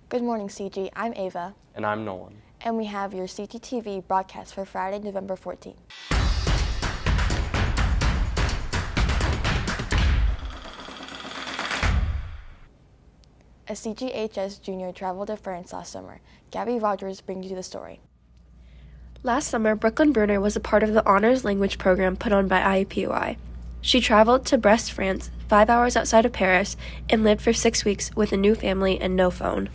Good morning, CG. I'm Ava. And I'm Nolan. And we have your CGTV broadcast for Friday, November 14th. A CGHS junior traveled to France last summer. Gabby Rogers brings you the story. Last summer, Brooklyn Bruner was a part of the honors language program put on by IUPUI. She traveled to Brest, France, 5 hours outside of Paris, and lived for 6 weeks with a new family and no phone.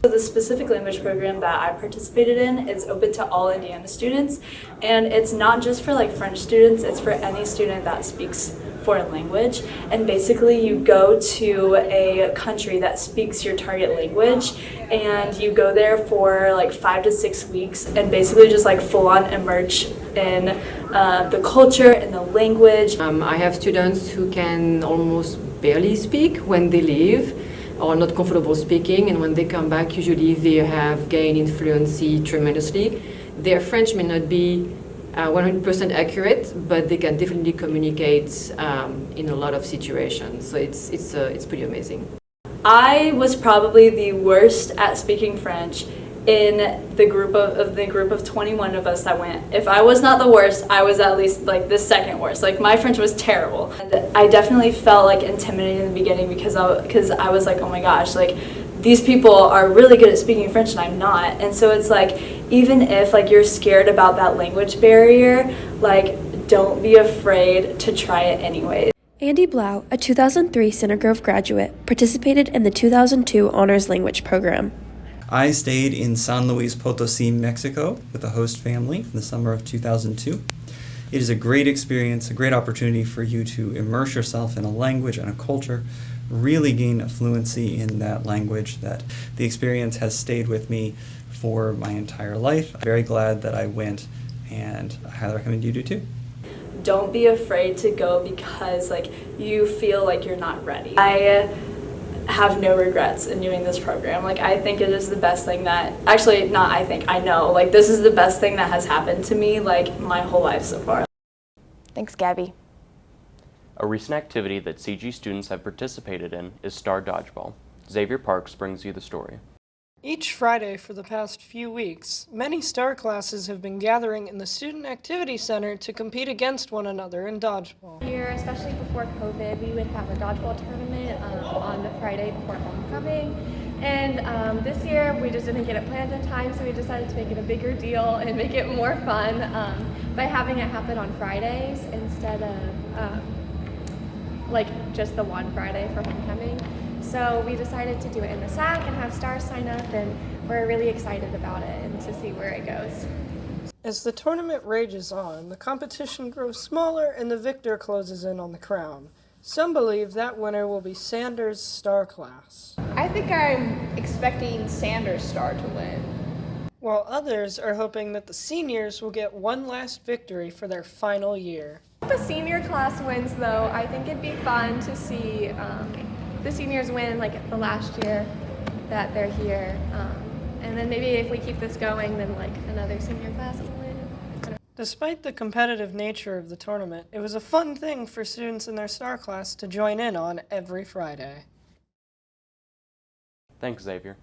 So the specific language program that I participated in is open to all Indiana students, and it's not just for French students, it's for any student that speaks foreign language. And basically you go to a country that speaks your target language, and you go there for 5 to 6 weeks and basically just full on immerse in the culture and the language. I have students who can almost barely speak when they leave, or not comfortable speaking, and when they come back, usually they have gained in fluency tremendously. Their French may not be 100% accurate, but they can definitely communicate in a lot of situations. So it's pretty amazing. I was probably the worst at speaking French in the group of 21 of us that went. If I was not the worst, I was at least the second worst. My French was terrible. And I definitely felt intimidated in the beginning because I was oh my gosh, these people are really good at speaking French and I'm not. And so it's even if you're scared about that language barrier, don't be afraid to try it anyway. Andy Blau, a 2003 Center Grove graduate, participated in the 2002 honors language program. I stayed in San Luis Potosi, Mexico with a host family in the summer of 2002. It is a great experience, a great opportunity for you to immerse yourself in a language and a culture, really gain a fluency in that language. That the experience has stayed with me for my entire life. I'm very glad that I went, and I highly recommend you do too. Don't be afraid to go because you feel you're not ready. I have no regrets in doing this program. I think it is the best thing that, actually not I think, I know, this is the best thing that has happened to me my whole life so far. Thanks, Gabby. A recent activity that CG students have participated in is Star Dodgeball. Xavier Parks brings you the story. Each Friday for the past few weeks, many STAR classes have been gathering in the Student Activity Center to compete against one another in dodgeball. Here, especially before COVID, we would have a dodgeball tournament on the Friday before homecoming. And this year, we just didn't get it planned in time, so we decided to make it a bigger deal and make it more fun by having it happen on Fridays instead of just the one Friday for homecoming. So we decided to do it in the SAC and have stars sign up, and we're really excited about it and to see where it goes. As the tournament rages on, the competition grows smaller and the victor closes in on the crown. Some believe that winner will be Sanders' star class. I think I'm expecting Sanders' star to win. While others are hoping that the seniors will get one last victory for their final year. If the senior class wins, though, I think it'd be fun to see the seniors win the last year that they're here. And then maybe if we keep this going, then another senior class will win. Despite the competitive nature of the tournament, it was a fun thing for students in their STAR class to join in on every Friday. Thanks, Xavier.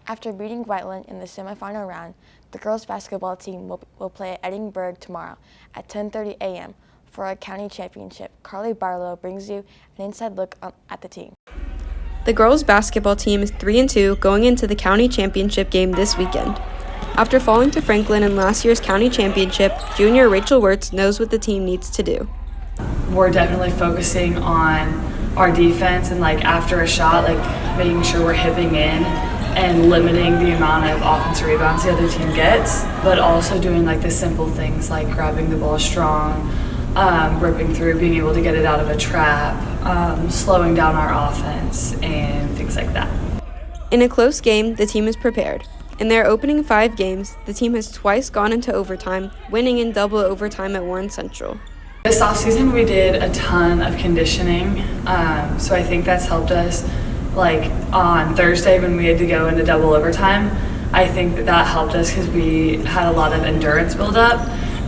After beating Whiteland in the semifinal round, the girls basketball team will play at Edinburgh tomorrow at 10:30 a.m. for a county championship. Carly Barlow brings you an inside look at the team. The girls basketball team is 3-2 going into the county championship game this weekend. After falling to Franklin in last year's county championship, junior Rachel Wirtz knows what the team needs to do. We're definitely focusing on our defense and after a shot, making sure we're hipping in and limiting the amount of offensive rebounds the other team gets, but also doing the simple things like grabbing the ball strong, ripping through, being able to get it out of a trap, slowing down our offense, and things like that. In a close game, the team is prepared. In their opening 5 games, the team has twice gone into overtime, winning in double overtime at Warren Central. This offseason we did a ton of conditioning, so I think that's helped us. On Thursday when we had to go into double overtime, I think that helped us because we had a lot of endurance build up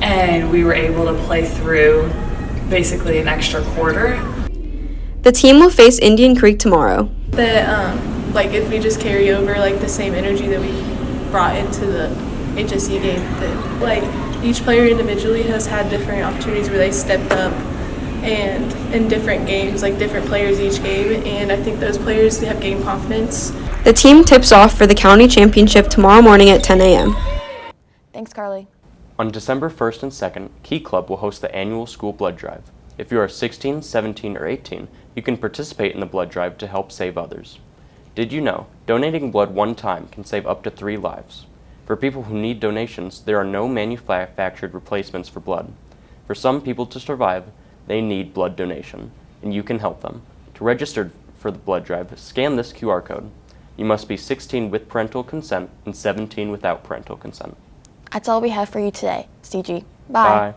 and we were able to play through basically an extra quarter. The team will face Indian Creek tomorrow. The like if we just carry over like the same energy that we brought into the HSE game, that like each player individually has had different opportunities where they stepped up and in different games, like different players each game, and I think those players, they have gained confidence. The team tips off for the county championship tomorrow morning at 10 a.m. Thanks, Carly. On December 1st and 2nd, Key Club will host the annual school blood drive. If you are 16, 17, or 18, you can participate in the blood drive to help save others. Did you know donating blood one time can save up to 3 lives? For people who need donations, there are no manufactured replacements for blood. For some people to survive, they need blood donation, and you can help them. To register for the blood drive, scan this QR code. You must be 16 with parental consent and 17 without parental consent. That's all we have for you today. CG. Bye. Bye.